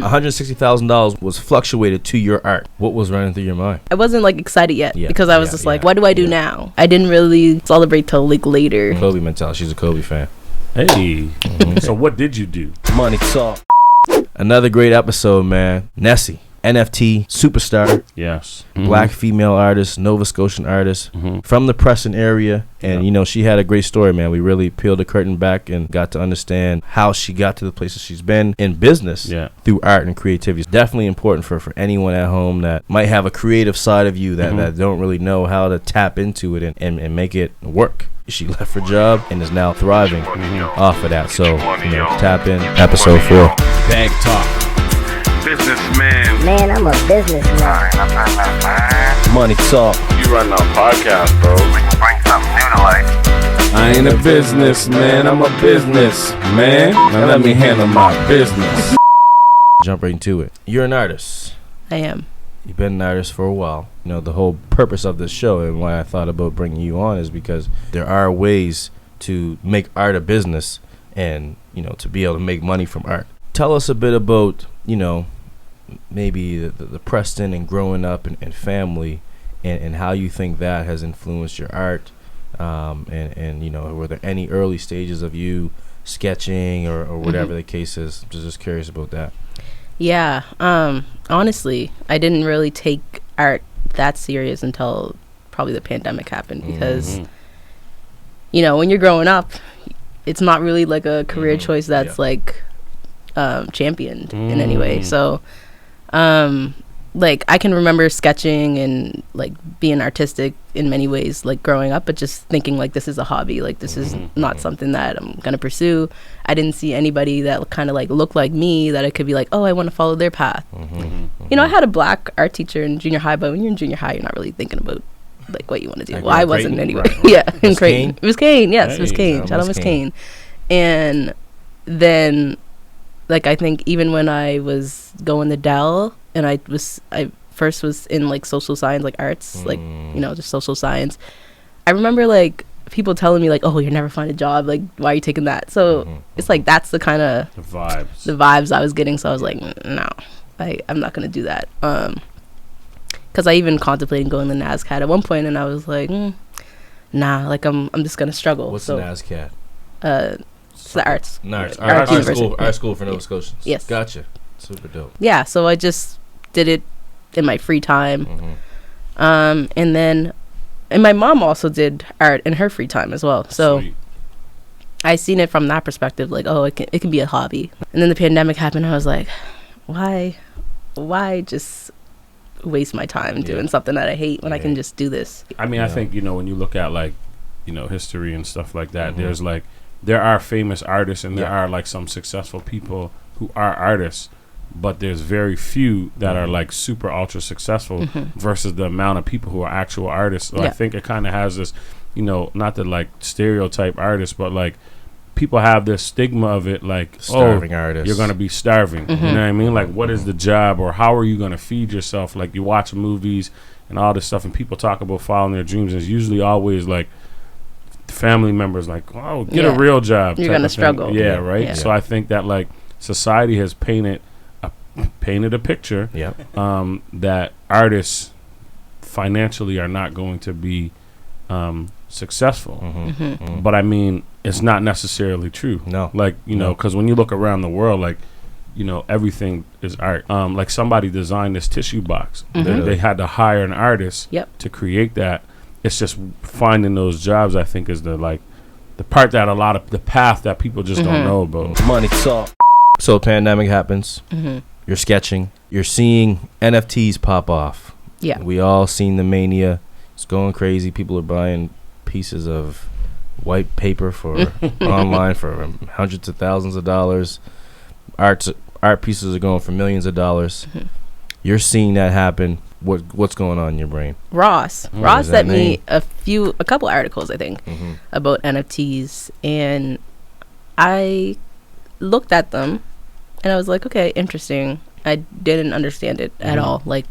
$160,000 was fluctuated to your art. What was running through your mind? I wasn't like excited yet because I was just like, what do I do now? I didn't really celebrate till like later. Kobe mentality. She's a Kobe fan. Hey. So what did you do? Money talk. Another great episode, man. Nessy, NFT superstar. Yes. Black female artist, Nova Scotian artist from the Preston area. And, you know, she had a great story, man. We really peeled the curtain back and got to understand how she got to the places she's been in business through art and creativity. It's definitely important for anyone at home that might have a creative side of you that don't really know how to tap into it and make it work. She left her job and is now thriving off of that. So, you know, tap in. Episode 4. Bag Talk. Businessman. Man, I'm a businessman. Money Talk. You run our podcast, bro. We can bring something new to life. I ain't a businessman, I'm a businessman. Now let me handle my business. Jump right into it. You're an artist. I am. You've been an artist for a while. You know, the whole purpose of this show and why I thought about bringing you on is because there are ways to make art a business and, you know, to be able to make money from art. Tell us a bit about, you know, maybe the Preston and growing up and family and how you think that has influenced your art. And you know, were there any early stages of you sketching or whatever the case is? I'm just curious about that. Yeah. Honestly, I didn't really take art that serious until probably the pandemic happened because, you know, when you're growing up, it's not really like a career choice that's like championed in any way. So, like I can remember sketching and like being artistic in many ways, like growing up, but just thinking like this is a hobby, like this is not something that I'm gonna pursue. I didn't see anybody that kind of like looked like me that I could be like, oh, I want to follow their path. You know, I had a black art teacher in junior high, but when you're in junior high, you're not really thinking about like what you want to do. Well, I wasn't anyway. Yeah, in Creighton. It was Kane. Yes, it was Kane. Shout out Miss Kane. And then, like, I think even when I was going to Dell and I first was in like social science, like arts, like, you know, just social science. I remember like people telling me like, oh, you'll never find a job. Like, why are you taking that? So it's like, that's the kind of the vibes I was getting. So I was like, no, I'm not going to do that. Cause I even contemplated going to NASCAD at one point and I was like, nah, like I'm just going to struggle. What's the NASCAD? It's the arts. Art school for Nova Scotians. Yes. Gotcha. Super dope. Yeah, so I just did it in my free time. And my mom also did art in her free time as well. So I seen it from that perspective, like, oh, it can be a hobby. And then the pandemic happened. I was like, why just waste my time doing something that I hate when I can just do this? I mean, I think, you know, when you look at like, you know, history and stuff like that, there's like, there are famous artists and there are like some successful people who are artists, but there's very few that are like super ultra successful versus the amount of people who are actual artists. So I think it kind of has this, you know, not to like stereotype artists, but like people have this stigma of it, like starving artists. You're gonna be starving. You know what I mean? Like, what is the job, or how are you gonna feed yourself? Like, you watch movies and all this stuff, and people talk about following their dreams, and it's usually always like family members like, oh, get a real job. You're gonna struggle. Yeah, right. Yeah. So I think that like society has painted a picture that artists financially are not going to be successful. But I mean, it's not necessarily true. No. Like, you know, because when you look around the world, like, you know, everything is art. Like somebody designed this tissue box. They had to hire an artist to create that. It's just finding those jobs, I think, is the part that the path that people just don't know about. Money talk. So pandemic happens. You're sketching. You're seeing NFTs pop off. Yeah. We all seen the mania. It's going crazy. People are buying pieces of white paper for online for hundreds of thousands of dollars. Art pieces are going for millions of dollars. You're seeing that happen. What's going on in your brain? Ross sent me a couple articles, I think, about NFTs, and I looked at them and I was like, okay, interesting. I didn't understand it at all, like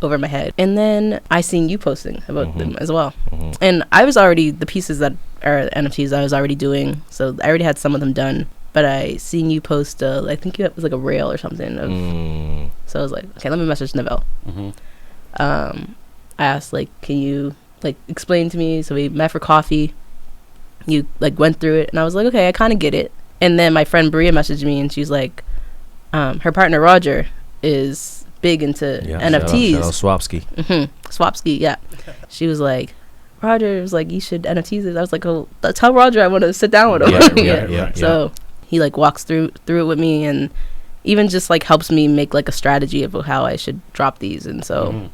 over my head. And then I seen you posting about them as well. And I was already, the pieces that are NFTs I was already doing, so I already had some of them done. but I seen you post I think it was like a rail or something of, so I was like, okay, let me message Neville. I asked, like, can you like explain to me? So we met for coffee. You like went through it, and I was like, okay, I kind of get it. And then my friend Bria messaged me, and she's like, her partner Roger is big into NFTs. Shout out Swapsky. Swapsky, yeah. She was like, Roger was like, you should NFTs it. I was like, oh, tell Roger I want to sit down with him. Yeah. So he like walks through it with me, and even just like helps me make like a strategy of how I should drop these. And so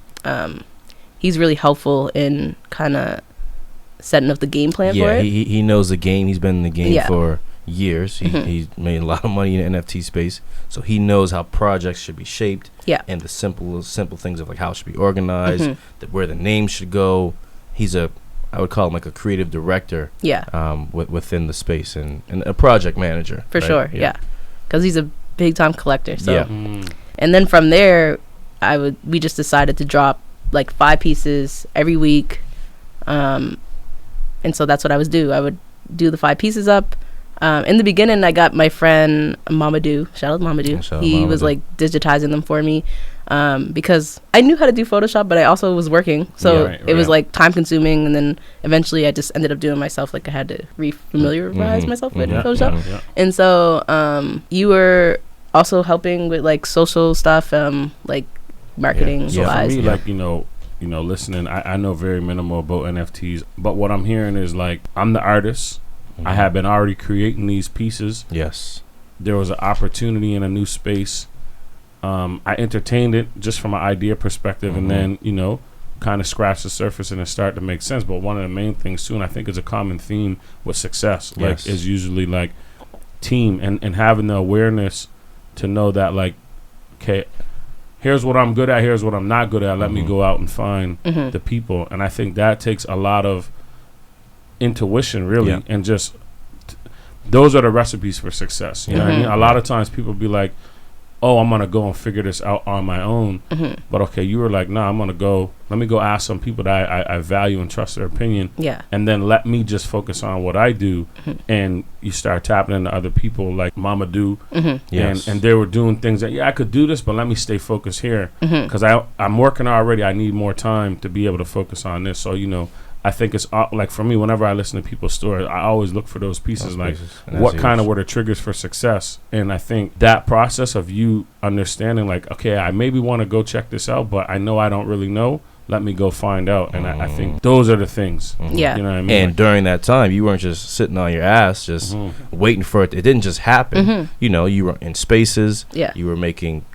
he's really helpful in kind of setting up the game plan for it. He knows the game. He's been in the game for years. He's made a lot of money in the NFT space, so he knows how projects should be shaped, and the simple things of like how it should be organized, where the name should go. He's I would call him like a creative director, within the space, and a project manager for sure, because he's a big time collector. So Yeah. And then from there, we just decided to drop like 5 pieces every week, and so that's what I would do. I would do the 5 pieces up. In the beginning, I got my friend Mamadou. Shout out Mamadou. He was like digitizing them for me, because I knew how to do Photoshop, but I also was working, so it was like time consuming. And then eventually, I just ended up doing it myself. Like I had to re-familiarize myself with Photoshop. And so you were also helping with like social stuff, like marketing wise. For me, like you know, listening, I know very minimal about NFTs, but what I'm hearing is like I'm the artist. I have been already creating these pieces. Yes. There was an opportunity in a new space. I entertained it just from an idea perspective, and then, kind of scratch the surface and it started to make sense. But one of the main things too, and I think is a common theme with success, like is usually like team and having the awareness to know that like, okay, here's what I'm good at, here's what I'm not good at. Let me go out and find the people. And I think that takes a lot of intuition, really, and just those are the recipes for success. You know what I mean? A lot of times people be like, oh, I'm gonna go and figure this out on my own. But okay, you were like, nah, let me go ask some people that I value and trust their opinion, and then let me just focus on what I do. And you start tapping into other people like Mamadou, and they were doing things that I could do this, but let me stay focused here, because I'm working already. I need more time to be able to focus on this. So I think it's like for me, whenever I listen to people's stories, I always look for those pieces, like what kind of were the triggers for success. And I think that process of you understanding like, okay, I maybe want to go check this out, but I know I don't really know. Let me go find out. And I think those are the things. You know what I mean? And during that time, you weren't just sitting on your ass, just waiting for it. It didn't just happen. You were in spaces. You were making,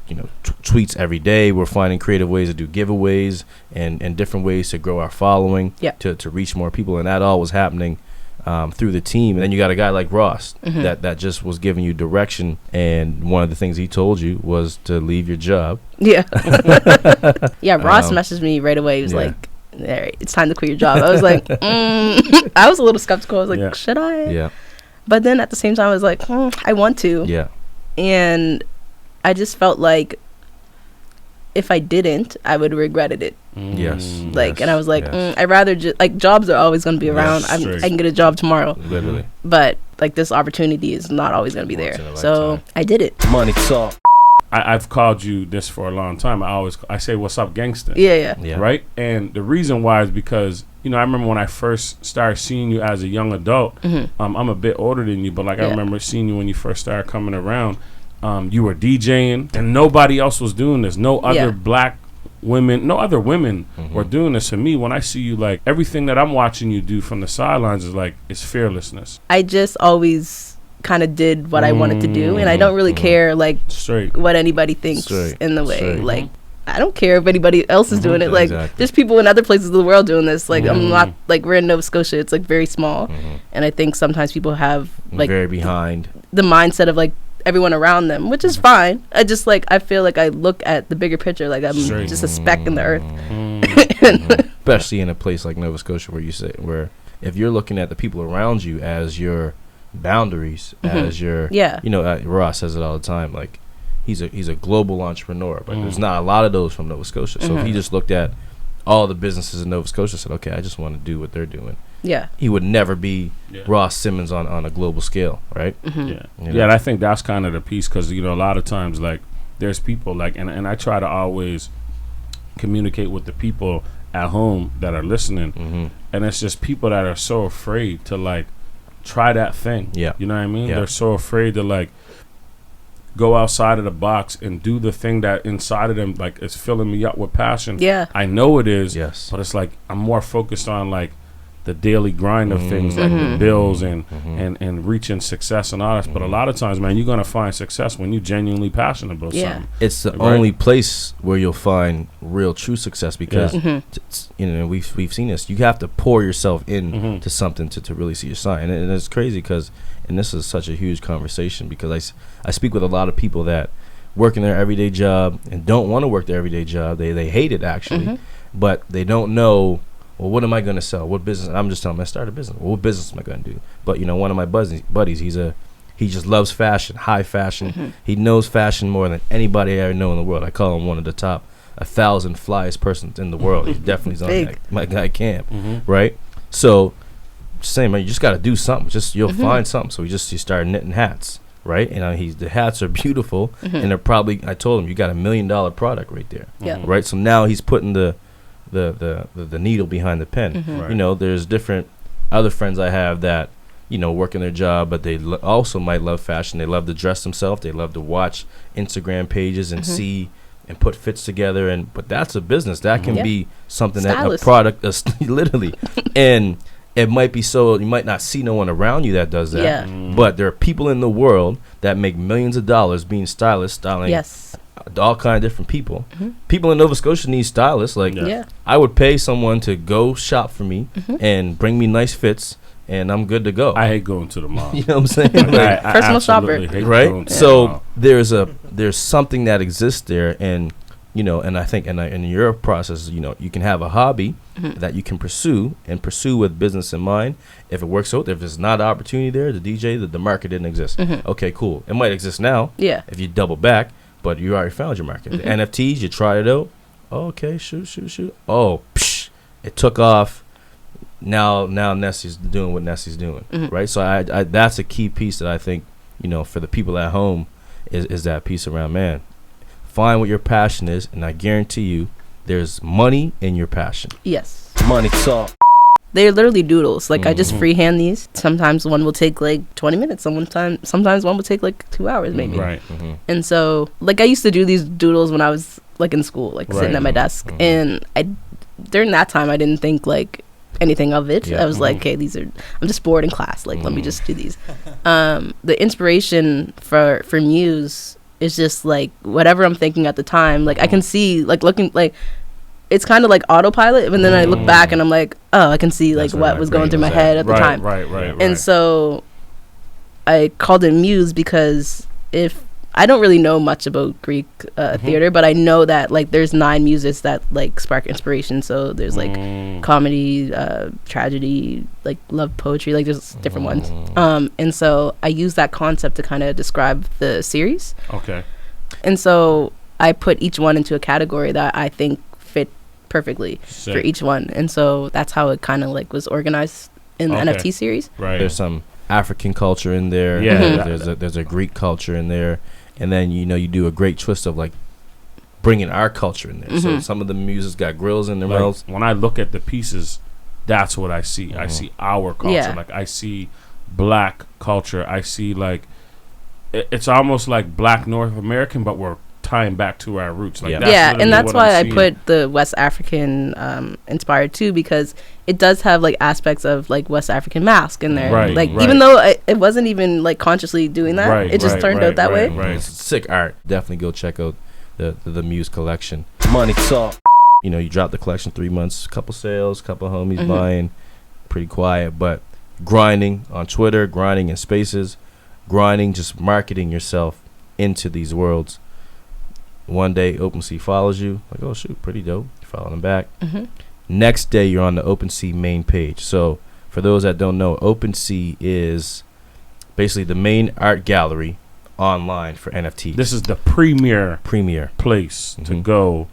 tweets every day. We're finding creative ways to do giveaways and different ways to grow our following, to reach more people. And that all was happening through the team. And then you got a guy like Ross that just was giving you direction. And one of the things he told you was to leave your job. Ross messaged me right away. He was like, all right, it's time to quit your job. I was like, I was a little skeptical. I was like, should I? But then at the same time, I was like, I want to. And I just felt like if I didn't, I would have regretted it. And I was like, I'd rather just, like, jobs are always going to be around. I can get a job tomorrow. Literally. But, like, this opportunity is not always going to be there. So I did it. Money talk. I've called you this for a long time. I say, what's up, gangsta? Yeah. Right? And the reason why is because, I remember when I first started seeing you as a young adult, I'm a bit older than you, but, like, I remember seeing you when you first started coming around. You were DJing, and nobody else was doing this. No other black women, no other women were doing this. To me, when I see you, like, everything that I'm watching you do from the sidelines is like, it's fearlessness. I just always kind of did what I wanted to do, and I don't really care, like, what anybody thinks in the way. Like, I don't care if anybody else is doing it. Like, there's people in other places of the world doing this. Like, I'm not, like, we're in Nova Scotia. It's, like, very small. And I think sometimes people have, like, very behind the mindset of, like, everyone around them, which is fine. I just, like, I feel like I look at the bigger picture, like I'm just a speck in the earth. Especially in a place like Nova Scotia, where if you're looking at the people around you as your boundaries, as your Ross says it all the time, like he's a global entrepreneur, but there's not a lot of those from Nova Scotia. So if he just looked at all the businesses in Nova Scotia and said, okay, I just want to do what they're doing, Yeah. he would never be Yeah. Ross Simmons on a global scale, right? Yeah, You know? yeah, and I think that's kind of the piece, because a lot of times, like, there's people like, and I try to always communicate with the people at home that are listening, and it's just people that are so afraid to like try that thing. Yeah. You know what I mean? Yeah. They're so afraid to like go outside of the box and do the thing that inside of them like is filling me up with passion. Yeah. I know it is. Yes. But it's like I'm more focused on like the daily grind of things, like the bills and reaching success and all that. But a lot of times, man, you're gonna find success when you're genuinely passionate about something. It's the Right. only place where you'll find real true success, because we've seen this. You have to pour yourself in to something to really see your sign. And it's crazy because, and this is such a huge conversation, because I speak with a lot of people that work in their everyday job and don't want to work their everyday job. They hate it actually, but they don't know, well, what am I going to sell? What business? And I'm just telling them, I start a business. Well, what business am I going to do? But one of my buddies, he just loves fashion, high fashion. He knows fashion more than anybody I ever know in the world. I call him one of the top 1,000 flyest persons in the world. He definitely is on my guy camp, right? So, same, man, you just got to do something. You'll find something. So he started knitting hats, right? And the hats are beautiful, and they're probably, I told him, you got $1 million product right there, right? So now he's putting the needle behind the pen. Right. There's different other friends I have that work in their job, but they also might love fashion. They love to dress themselves. They love to watch Instagram pages and see and put fits together. But that's a business that can be something Stylist. that a product literally, and it might be so you might not see no one around you that does that. Yeah. But there are people in the world that make millions of dollars being stylists, styling. Yes. All kind of different people. People in Nova Scotia need stylists. Like, I would pay someone to go shop for me and bring me nice fits, and I'm good to go. I hate going to the mall. You know what I'm saying? Like, I Personal absolutely shopper. hate right? going to the So mall. there's something that exists there, and and I think in your process, you can have a hobby that you can pursue with business in mind. If it works out, if there's not an opportunity there, the DJ, the market didn't exist. Okay, cool. It might exist now. Yeah. If you double back. But you already found your market. The NFTs, you tried it out. Oh, okay, shoot. Oh, it took off. Now Nessy's doing what Nessy's doing, right? So I that's a key piece that I think, for the people at home is that piece around, man. Find what your passion is, and I guarantee you there's money in your passion. Yes. Money talk. They're literally doodles. Like, I just freehand these. Sometimes one will take like 20 minutes. Sometimes one will take like 2 hours maybe. Right. And so, like, I used to do these doodles when I was like in school, like sitting at my desk. And during that time, I didn't think like anything of it. I was like, okay, I'm just bored in class. Like, let me just do these. The inspiration for Muse is just like whatever I'm thinking at the time. Like, I can see, like, looking like, it's kind of like autopilot, and then I look back and I'm like, oh, I can see like what was going through my head at the time. Right. And so I called it Muse because if I don't really know much about Greek theater, but I know that like there's 9 muses that like spark inspiration. So there's like comedy, tragedy, like love poetry, like there's different ones. And so I use that concept to kind of describe the series. Okay. And so I put each one into a category that I think fit perfectly for each one. And so that's how it kind of like was organized in the NFT series. Right. There's some African culture in there. Yeah. There's a Greek culture in there. And then, you do a great twist of like bringing our culture in there. So some of the muses got grills in their mouths. When I look at the pieces, that's what I see. I see our culture. Yeah. Like, I see black culture. I see like it's almost like black North American, but we're tying back to our roots. Like, and that's why I put the West African inspired too, because it does have like aspects of like West African mask in there. Right, like right. Even though it wasn't even like consciously doing that, it just turned out that way. Right. It's sick art. Definitely go check out the Muse collection. Money talk. You drop the collection 3 months, couple sales, couple homies buying, pretty quiet, but grinding on Twitter, grinding in spaces, grinding, just marketing yourself into these worlds. One day OpenSea follows you, like, oh shoot, pretty dope. You follow them back. Next day you're on the OpenSea main page. So for those that don't know, OpenSea is basically the main art gallery online for NFTs. This is the premier Premier place to go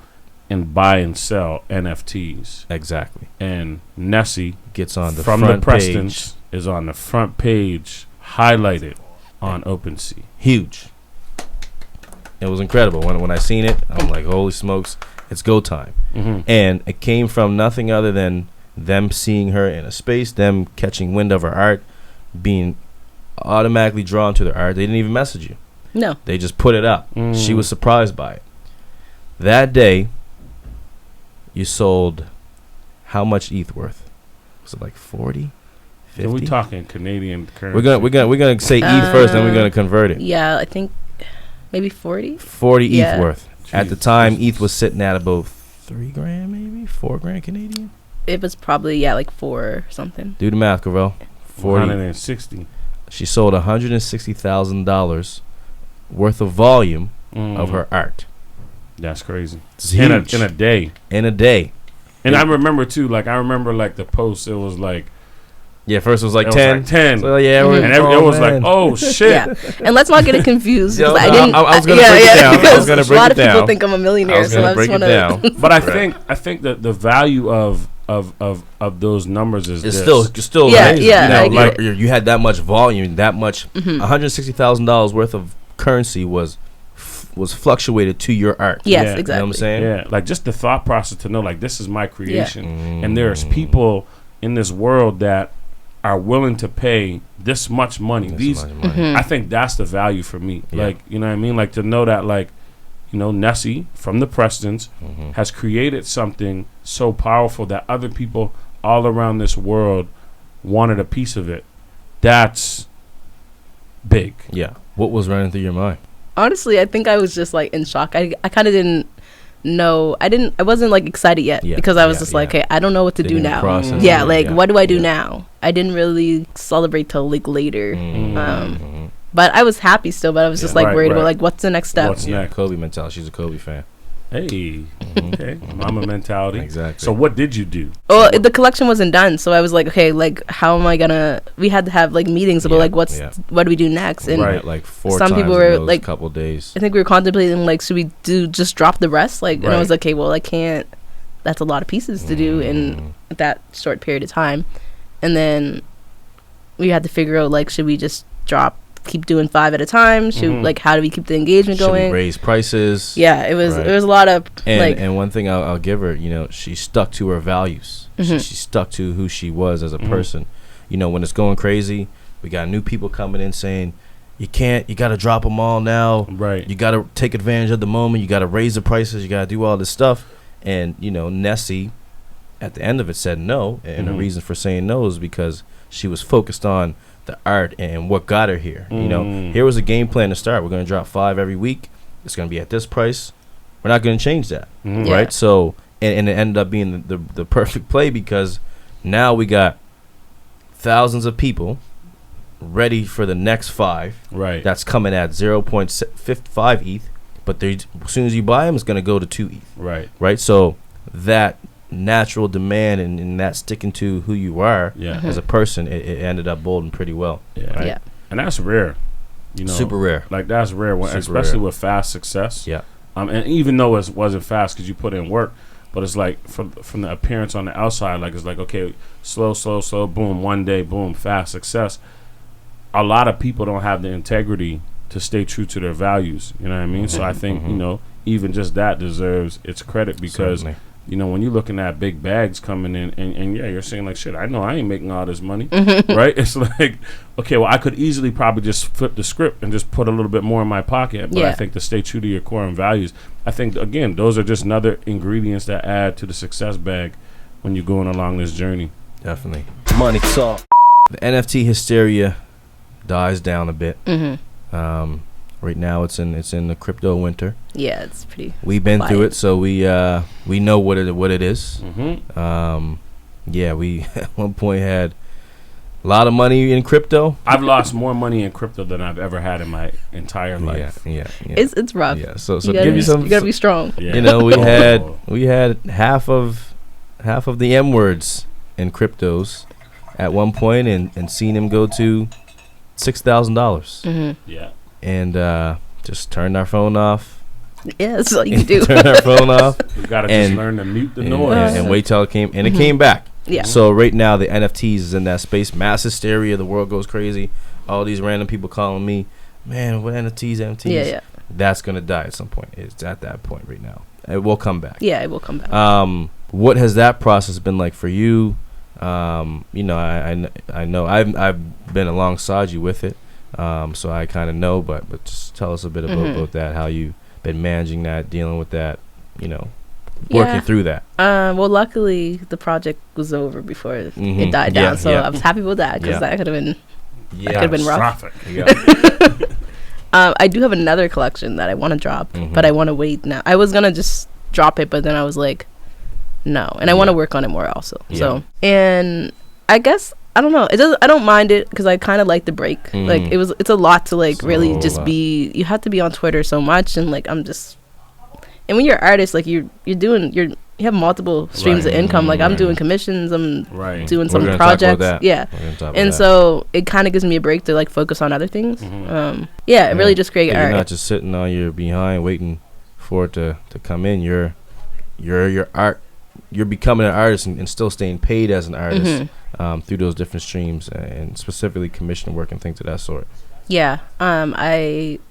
and buy and sell NFTs. Exactly. And Nessy Gets on the from front the Prestons page. is on the front page, highlighted on OpenSea. Huge. It was incredible. When I seen it, I'm like, holy smokes, it's go time. And it came from nothing other than them seeing her in a space, them catching wind of her art, being automatically drawn to their art. They didn't even message you. No. They just put it up. She was surprised by it. That day, you sold how much ETH worth? Was it like 40? 50? Are we talking Canadian currency? We're gonna say ETH first, then we're gonna convert it. Yeah, I think maybe 40. 40 Yeah. ETH worth. At the Jesus. time, ETH was sitting at about $3,000, maybe $4,000 Canadian. It was probably like 4 or something. Do the math, Gravel. 40. 160. She sold $160,000 worth of volume of her art. That's crazy. It's In huge. a day. In a day. And I remember too, like the post. It was like Yeah, first it was like it 10. Was like 10. So yeah, we're And it was like, oh shit. Yeah, and let's not get it confused. Yo, 'cause I no, didn't. I was gonna break it down. I was because gonna a break lot it of people down. think I'm a I millionaire, was so gonna I just break it want to. down. But I think that the value of those numbers is It's this. still Yeah, amazing. yeah, You know, I like agree. you had that much volume, that much $160,000 worth of currency was fluctuated to your art. Yes, Yeah. exactly. You know what I'm saying? Yeah, like just the thought process to know, like, this is my creation, Mm. and there's people in this world that are willing to pay this much money. That's These, much money. I think that's the value for me. Yeah. Like, you know what I mean? Like to know that, like, you know, Nessy from the Prestons has created something so powerful that other people all around this world wanted a piece of it. That's big. Yeah. What was running through your mind? Honestly, I think I was just like in shock. I kind of didn't know. I wasn't like excited yet Yeah, because I was yeah, just like, yeah. hey, I don't know what to Didn't do even now. process Yeah, it. like Yeah, what do I do yeah. now? I didn't really celebrate till like later. Mm. But I was happy still. But I was just like Right, worried right. about like what's the next step. What's Yeah, next? Kobe mentality. She's a Kobe fan. Hey, okay, mama mentality. Exactly. So what did you do? Well, the collection wasn't done, so I was like, okay, like how am I gonna? We had to have like meetings about Yeah, like what do we do next? And Right. Like 4 some times people in were, those like- couple days. I think we were contemplating like, should we just drop the rest? Like, and I was Right. like, okay, well, I can't. That's a lot of pieces to do in that short period of time, and then we had to figure out like, should we just keep doing 5 at a time? Should like, how do we keep the engagement Should we going? raise prices? Yeah, it was. Right. It was a lot of And like. and one thing I'll give her, you know, she stuck to her values. She stuck to who she was as a person. You know, when it's going crazy, we got new people coming in saying, you got to drop them all now. Right. You got to take advantage of the moment. You got to raise the prices. You got to do all this stuff. And, you know, Nessy, at the end of it, said no. And the reason for saying no is because she was focused on the art and what got her here. You know, here was a game plan to start. We're going to drop 5 every week. It's going to be at this price. We're not going to change that. Yeah. Right? So, and it ended up being the perfect play because now we got thousands of people ready for the next 5. Right. That's coming at 0.55 ETH. But as soon as you buy them, it's going to go to 2 ETH. Right. Right? So that natural demand and that sticking to who you are Yeah. as a person, it ended up bolding pretty well. Yeah. Right? Yeah. And that's rare. You know, Super rare. Like that's rare, Super especially rare. with fast success. Yeah. And even though it wasn't fast because you put in work, but it's like from the appearance on the outside, like it's like, okay, slow, boom, one day, boom, fast success. A lot of people don't have the integrity to stay true to their values. You know what I mean? So I think, you know, even just that deserves its credit because, Certainly. you know, when you're looking at big bags coming in and yeah, you're saying like, shit, I know I ain't making all this money, right? It's like, okay, well, I could easily probably just flip the script and just put a little bit more in my pocket. But I Yeah. think to stay true to your core and values, I think, again, those are just another ingredients that add to the success bag when you're going along this journey. Definitely. Money talk. The NFT hysteria dies down a bit. Right now it's in the crypto winter. Yeah, it's pretty. We've been through quiet. it, so we know what it is. Yeah, we at one point had a lot of money in crypto. I've lost more money in crypto than I've ever had in my entire life. Yeah. It's rough. Yeah, so You gotta give you some. You gotta be strong. Yeah. You know, we had half of the M words in cryptos at one point, and seen him go to $6,000, Yeah. and just turned our phone off, Yeah, that's all you can do. Turn our phone off. You gotta And- just learn to mute the and, noise. and wait till it came. And it came back. Yeah. So right now the NFTs is in that space. Mass hysteria. The world goes crazy. All these random people calling me, man, what NFTs? Yeah. That's going to die at some point. It's at that point right now. It will come back. Yeah, it will come back. What has that process been like for you? You know, I know I've been alongside you with it, so I kind of know. But just tell us a bit about that. How you been managing that, dealing with that. You know, working through that. Well, luckily the project was over before it died down, so I was happy with that because that could have been that could have been rough. I do have another collection that I want to drop, but I want to wait now. I was gonna just drop it, but then I was like, no, and I want to work on it more also. So, and I guess I don't know. I don't mind it because I kind of like the break. Like it's a lot to like really just be. You have to be on Twitter so much, and like I'm just. And when you're an artist, like you have multiple streams of income. Like I'm doing commissions, I'm doing some projects. And so it kind of gives me a break to like focus on other things. Really just create art. You're not just sitting on your behind waiting for it to come in. You're art. You're becoming an artist and still staying paid as an artist through those different streams and specifically commission work and things of that sort. Yeah. I'm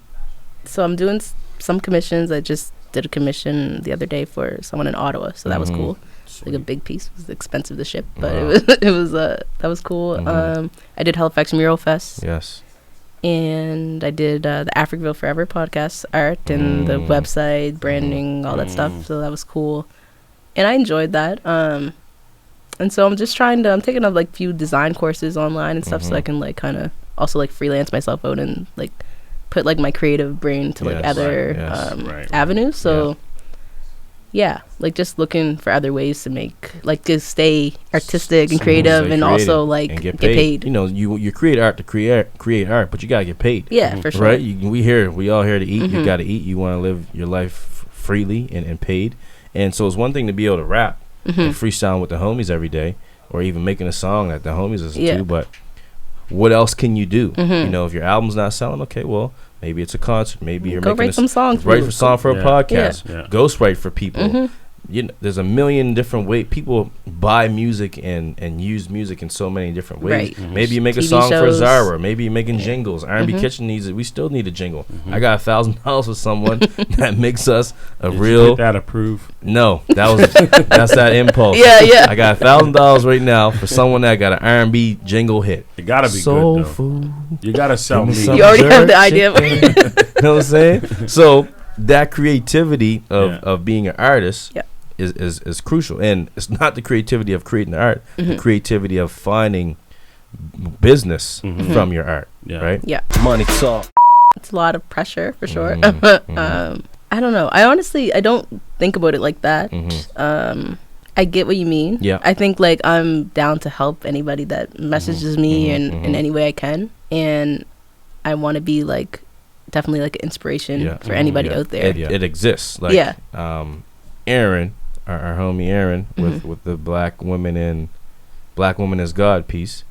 doing some commissions. I just did a commission the other day for someone in Ottawa, so that was cool. Like a big piece. It was expensive to ship, but it was that was cool. I did Halifax Mural Fest. Yes. And I did the Africville Forever podcast art and the website branding, all that stuff. So that was cool, and I enjoyed that. And so I'm taking up like few design courses online and stuff, so I can like kind of also like freelance myself out and like put like my creative brain to like other avenues. So like just looking for other ways to make like to stay artistic and creative and also like and get paid. You know, you create art to create art, but you gotta get paid. Yeah, for sure. Right? We all here to eat. You gotta eat. You want to live your life freely and paid. And so it's one thing to be able to rap and freestyle with the homies every day, or even making a song that the homies listen to, but what else can you do? You know, if your album's not selling, okay, well, maybe it's a concert. Maybe you're making write some songs. Write a song for a podcast. Yeah. Ghostwrite for people. You know, there's a million different ways. People buy music and use music in so many different ways. Maybe you make a TV song shows. for Zara. Maybe you're making jingles. R&B Kitchen needs it. We still need a jingle. I got $1,000 with someone that makes us a Did real. you get that approved? No, that's that impulse. Yeah. I got $1,000 right now for someone that got an R&B jingle hit. It gotta be Soul good though. food. You gotta sell me. You already have the idea. You know what I'm saying? So that creativity of being an artist is crucial, and it's not the creativity of creating art, the creativity of finding business from your art, right? Yeah. Money talk. It's a lot of pressure for sure. I don't know. I don't think about it like that. I get what you mean. Yeah. I think like I'm down to help anybody that messages me in any way I can, and I want to be like definitely like an inspiration for anybody out there. It exists. Like Aaron, our homie Aaron, with the Black Woman is God piece.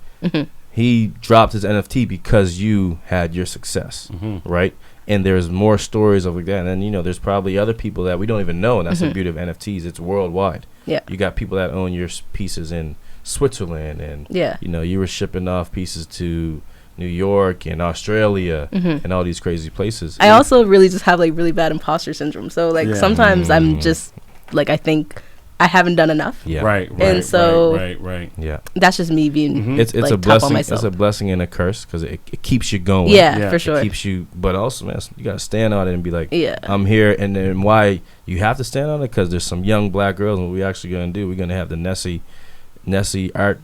He dropped his NFT because you had your success, right? And there's more stories of like that. And then, you know, there's probably other people that we don't even know, and that's the beauty of NFTs. It's worldwide. Yeah. You got people that own your pieces in Switzerland, and you know, you were shipping off pieces to New York and Australia and all these crazy places. I also really just have like really bad imposter syndrome. So like sometimes I'm just like, I think I haven't done enough. Yeah. Right. And so right. Yeah. That's just me being it's like, a tough blessing. on myself. It's a blessing and a curse because it keeps you going. Yeah, for sure. It keeps you, but also, man, you gotta stand on it and be like, Yeah. I'm here. And then why you have to stand on it? Because there's some young black girls, and what we actually gonna do, we're gonna have the Nessy art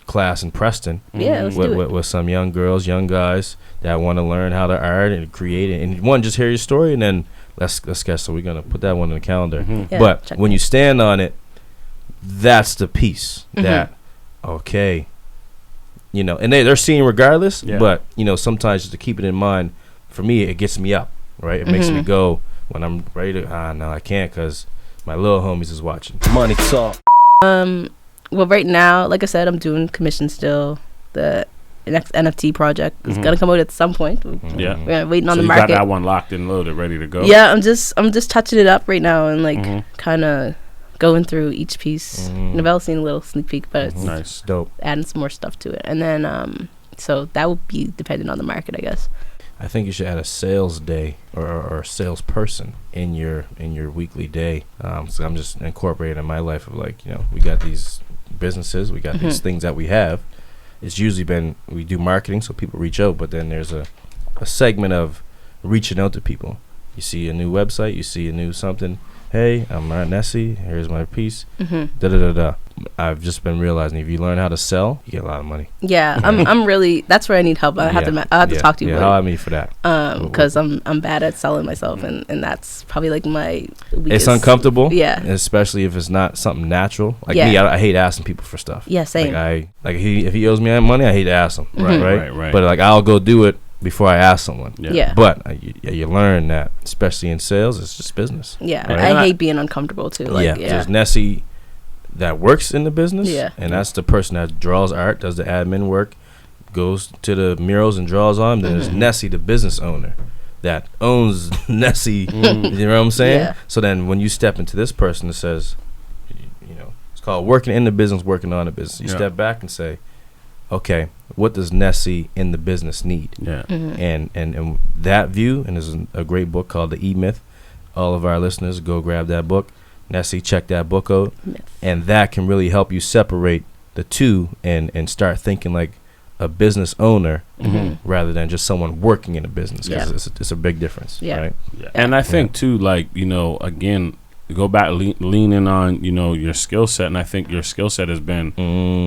class in Preston. Yeah, let's do it. With some young girls, young guys that want to learn how to art and create it. And one, just hear your story, and then let's guess. So we're gonna put that one in the calendar. Yeah, but when you stand on it, that's the piece that okay, you know, and they're seeing regardless. But you know, sometimes just to keep it in mind, for me, it gets me up. Right, it makes me go when I'm ready to. No, I can't because my little homies is watching. Money talk. Well, right now, like I said, I'm doing commission still. The next NFT project is gonna come out at some point. Yeah, We're waiting on so the you market. got that one locked and loaded, ready to go. Yeah, I'm just touching it up right now and like kind of going through each piece. And I've also seen a little sneak peek, but it's Nice. Dope. adding some more stuff to it. And then so that will be dependent on the market, I guess. I think you should add a sales day or a salesperson in your weekly day. So I'm just incorporating in my life of like, you know, we got these businesses, we got these things that we have. It's usually been, we do marketing so people reach out, but then there's a segment of reaching out to people. You see a new website, you see a new something. Hey, I'm Nessy. Here's my piece. I've just been realizing if you learn how to sell, you get a lot of money. Yeah, I'm really. That's where I need help. I have to talk to you. Yeah, how I mean for that. Because I'm bad at selling myself, and that's probably like my weakest. It's uncomfortable. Yeah, especially if it's not something natural. Like Yeah. me, I hate asking people for stuff. Yeah, same. If he owes me money, I hate to ask him. Right. But like I'll go do it before I ask someone. Yeah. But you learn that, especially in sales, it's just business. Yeah, Right? I hate being uncomfortable too. Like, There's Nessy that works in the business. Yeah. And that's the person that draws art, does the admin work, goes to the murals and draws on them. Then there's Nessy, the business owner, that owns Nessy. You know what I'm saying? Yeah. So then when you step into this person that says, you know, it's called working in the business, working on the business. You step back and say, okay, what does Nessy in the business need? Yeah. And that view, and there's a great book called The E-Myth. All of our listeners, go grab that book. Nessy, check that book out. And that can really help you separate the two and start thinking like a business owner rather than just someone working in a business. 'Cause it's a big difference. Yeah. Right? Yeah. And I think too, like, you know, again, go back leaning on, you know, your skill set, and I think your skill set has been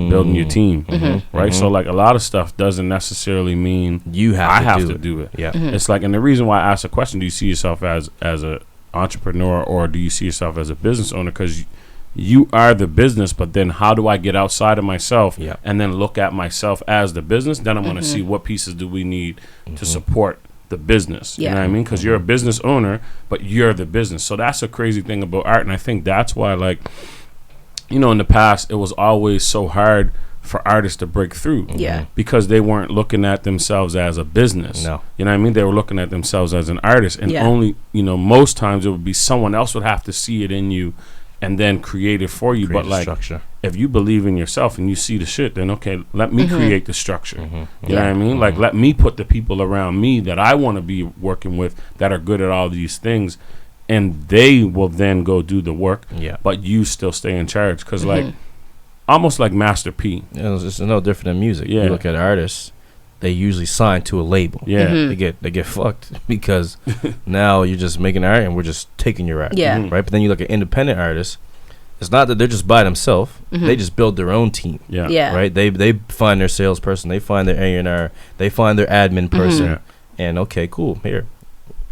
building your team, right? So like a lot of stuff doesn't necessarily mean I have to do it. Yeah. It's like, and the reason why I asked the question, do you see yourself as a entrepreneur or do you see yourself as a business owner? Because you are the business, but then how do I get outside of myself and then look at myself as the business? Then I'm going to see what pieces do we need to support the business. You know what I mean? Because you're a business owner, but you're the business. So that's a crazy thing about art. And I think that's why, like, you know, in the past, it was always so hard for artists to break through. Yeah. Because they weren't looking at themselves as a business. No. You know what I mean? They were looking at themselves as an artist. And only, you know, most times it would be someone else would have to see it in you and then create it for you. But like, structure. if you believe in yourself and you see the shit, then okay, let me create the structure. You know what I mean? Like, let me put the people around me that I want to be working with that are good at all these things, and they will then go do the work. Yeah. But you still stay in charge, because like, almost like Master P. You know, it's no different than music. Yeah. You look at artists, they usually sign to a label. Yeah. They get fucked because now you're just making art and we're just taking your art. Yeah. Right? But then you look at independent artists, it's not that they're just by themselves. They just build their own team. Yeah. Yeah. Right? They find their salesperson, they find their A&R, they find their admin person, and okay, cool, here.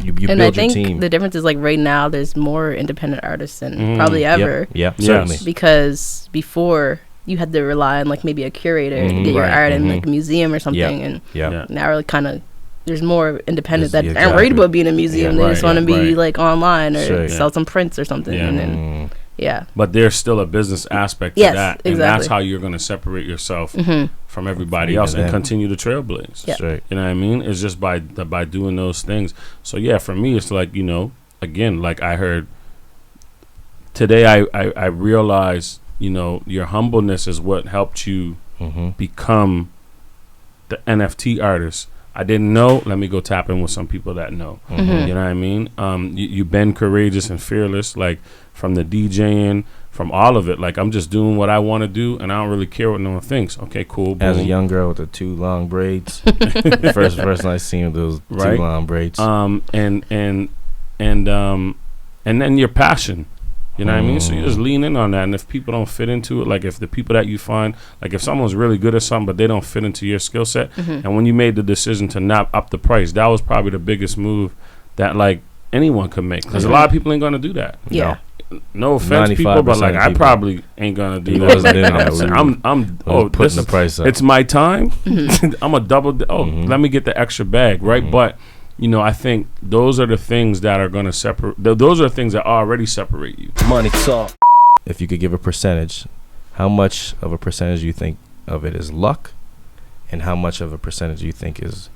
You build and I your think team. the difference is like right now there's more independent artists than probably ever. Yeah, Yes. certainly. Because before you had to rely on like maybe a curator to get your art in like a museum or something, and now really kind of there's more independent that aren't worried about being in a museum. They just want to be like online or sell some prints or something, and then But there's still a business aspect to that, and that's how you're going to separate yourself from everybody else and continue to trailblaze. That's right. You know what I mean? It's just by doing those things. So yeah, for me, it's like, you know, again, like I heard today, I realized, you know, your humbleness is what helped you become the NFT artist. I didn't know. Let me go tap in with some people that know. You know what I mean? You've been courageous and fearless, like from the DJing, from all of it. Like, I'm just doing what I want to do, and I don't really care what no one thinks. Okay, cool. Boom. As a young girl with the 2 long braids, the first person I seen with those 2 long braids. And then your passion. You know what I mean? So you just lean in on that. And if people don't fit into it, like if the people that you find, like if someone's really good at something, but they don't fit into your skill set, and when you made the decision to not up the price, that was probably the biggest move that like anyone could make. Because a lot of people ain't going to do do that. No offense, people, but like I probably ain't going to do that. I'm putting the price up. It's my time. I'm a double. Let me get the extra bag, right? But you know, I think those are the things that are going to separate. Those are the things that already separate you. Money talk. If you could give a percentage, how much of a percentage you think of it is luck, and how much of a percentage you think is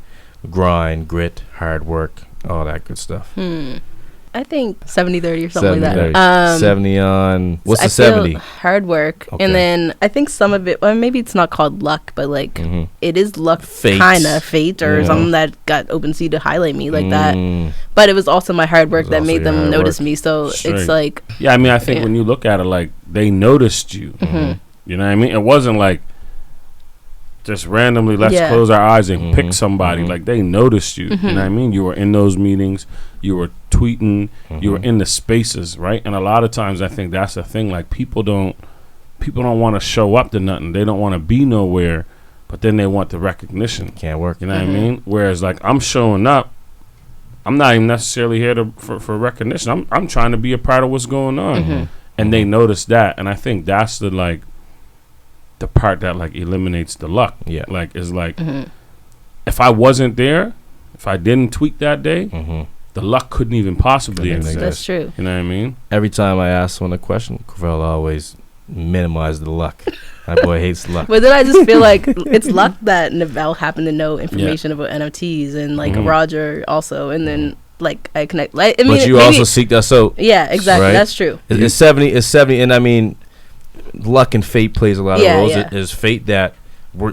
grind, grit, hard work, all that good stuff? I think 70-30 or something like 70-30. that. 70 on, what's I the 70? feel hard work. Okay. And then I think some of it, well, maybe it's not called luck, but like it is luck, Fate. kind of fate or something that got OpenSea to highlight me like that. But it was also my hard work that made them notice me. So it's like. Yeah, I mean, I think when you look at it, like, they noticed you. You know what I mean? It wasn't like just randomly, let's close our eyes and pick somebody. Like, they noticed you. You know what I mean? You were in those meetings. You were tweeting. You were in the spaces, right? And a lot of times, I think that's the thing. Like, people don't want to show up to nothing. They don't want to be nowhere, but then they want the recognition. Can't work. You know what I mean? Whereas, like, I'm showing up. I'm not even necessarily here for recognition. I'm trying to be a part of what's going on. And they notice that. And I think that's the part that, like, eliminates the luck. Yeah. Like, is like, if I wasn't there, if I didn't tweet that day, the luck couldn't even possibly exist. That's true. You know what I mean? Every time I ask someone a question, Cavell always minimize the luck. My boy hates luck. But then I just feel like it's luck that Neville happened to know information about NFTs and like Roger also, and then like I connect. Like, I mean, but you also seek that. So yeah, exactly. Right? That's true. It's 70. It's 70, and I mean, luck and fate plays a lot of roles. Yeah. It is fate that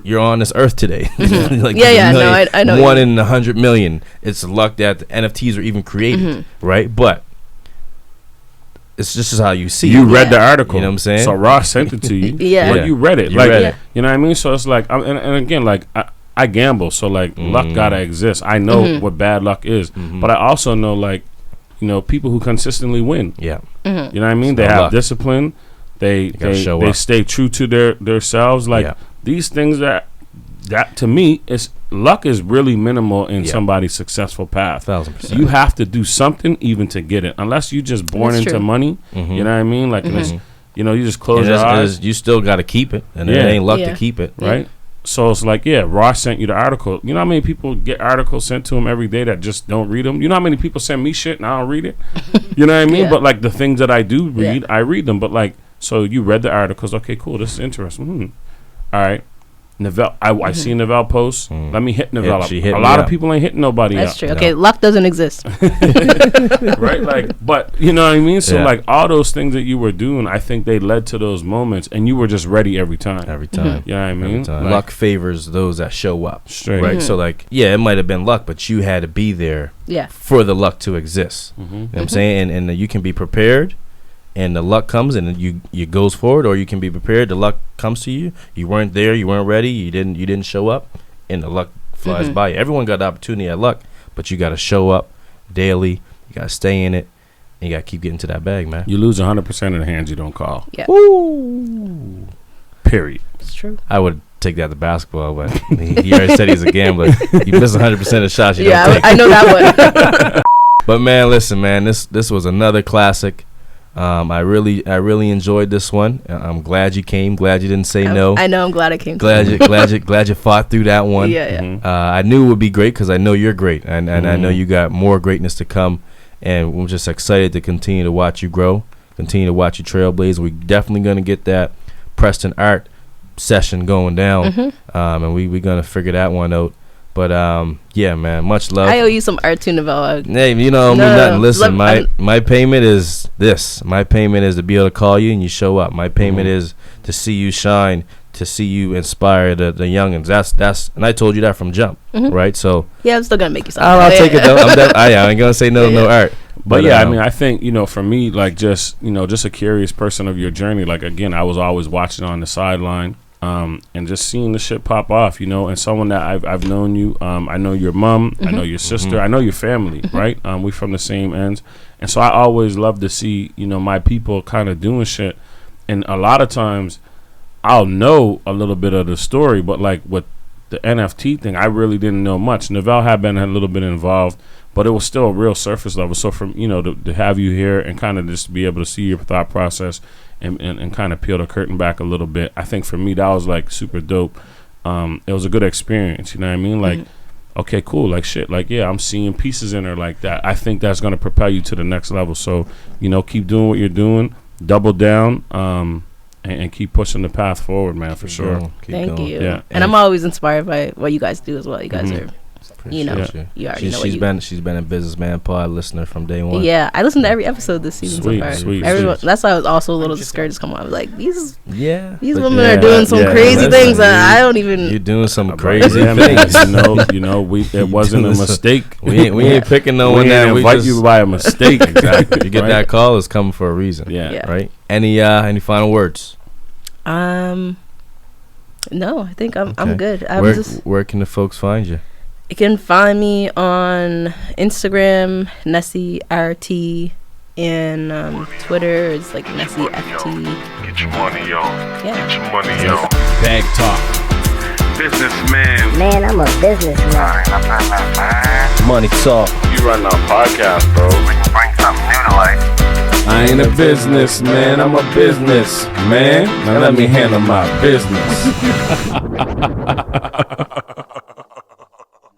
you're on this earth today. Like No, I know. 1 in 100 million. It's luck that the NFTs are even created, right? But it's just how you see it. You read the article. You know what I'm saying? So Ross sent it to you. But you read it. You like, read it. You know what I mean? So it's like, and again, like, I gamble. So, like, luck got to exist. I know what bad luck is. But I also know, like, you know, people who consistently win. Yeah. You know what I mean? They no have luck. discipline. They stay true to their selves. Like, these things that to me, is luck is really minimal in somebody's successful path. 1000%. You have to do something even to get it. Unless you just born into money. You know what I mean? Like, it's, you know, you just close your eyes. You still got to keep it. And it ain't luck to keep it. Right? So it's like, Ross sent you the article. You know how many people get articles sent to them every day that just don't read them? You know how many people send me shit and I don't read it? You know what I mean? But, like, the things that I do read, I read them. But, like, so you read the articles. Okay, cool. This is interesting. All right. Neville, I see Neville post. Let me hit Neville up. A lot of people ain't hitting nobody up. That's true. Okay, luck doesn't exist. Right? Like, but you know what I mean? So like all those things that you were doing, I think they led to those moments and you were just ready every time. Every time. You know what I mean? Like, luck favors those that show up. Straight. Right? So like, it might have been luck, but you had to be there for the luck to exist. You know what I'm saying? And you can be prepared and the luck comes and you goes forward, or you can be prepared, the luck comes to you, you weren't there, you weren't ready, you didn't show up, and the luck flies by you. Everyone got the opportunity at luck, but you got to show up daily, you got to stay in it, and you got to keep getting to that bag, man. You lose 100% of the hands you don't call. Yeah. Woo. Period. It's true. I would take that to basketball, but he already said he's a gambler. You miss 100% of the shots you don't take. I know that one. But man, listen, man, this was another classic. I really enjoyed this one. I'm glad you came. Glad you didn't say no. I know. I'm glad I came. Glad you fought through that one. Yeah. I knew it would be great because I know you're great, and I know you got more greatness to come. And we're just excited to continue to watch you grow, continue to watch you trailblaze. We're definitely gonna get that Preston art session going down, and we're gonna figure that one out. But yeah, man, much love. I owe you some art too, Neville. Hey, you know, nothing. Listen, my payment is this. My payment is to be able to call you and you show up. My payment is to see you shine, to see you inspire the youngins. That's and I told you that from jump, right? So yeah, I'm still gonna make you something. I'll take it though. I ain't gonna say no art. But yeah, I mean, I think, you know, for me, like, just a curious person of your journey. Like, again, I was always watching on the sideline. And just seeing the shit pop off, you know, and someone that I've known you, I know your mom, I know your sister, I know your family, right? We from the same ends, and so I always love to see, you know, my people kind of doing shit, and a lot of times I'll know a little bit of the story, but like with the NFT thing, I really didn't know much. Neville had been a little bit involved, but it was still a real surface level. So from, you know, to have you here and kind of just be able to see your thought process and kind of peel the curtain back a little bit, I think for me that was like super dope. It was a good experience, you know what I mean? Like, okay, cool, like shit, like, yeah, I'm seeing pieces in her like that. I think that's going to propel you to the next level. So, you know, keep doing what you're doing, double down, and keep pushing the path forward, man, for sure. Thank you. Yeah. And I'm always inspired by what you guys do as well. You guys are, you know, you already know what she's been a Businessman Pod listener from day one. Yeah, I listened to every episode this season so far. Sweet. That's why I was also a little discouraged to come on. I was like, these women are are doing some crazy things that I don't even. You're doing some crazy things. It wasn't a mistake. We ain't picking no one that we invite you by a mistake. Exactly. You get that call, it's coming for a reason. Yeah. Right. Any final words? No, I think I'm good. Where can the folks find you? You can find me on Instagram, NessyRT, and Twitter is like NessyFT. Get your money, yo. Yeah. Get your money, yo. Bag talk. Businessman. Man, I'm a businessman. Money talk. You run our podcast, bro. We can bring something new to life. I ain't a businessman, I'm a business man. Now let me handle my business.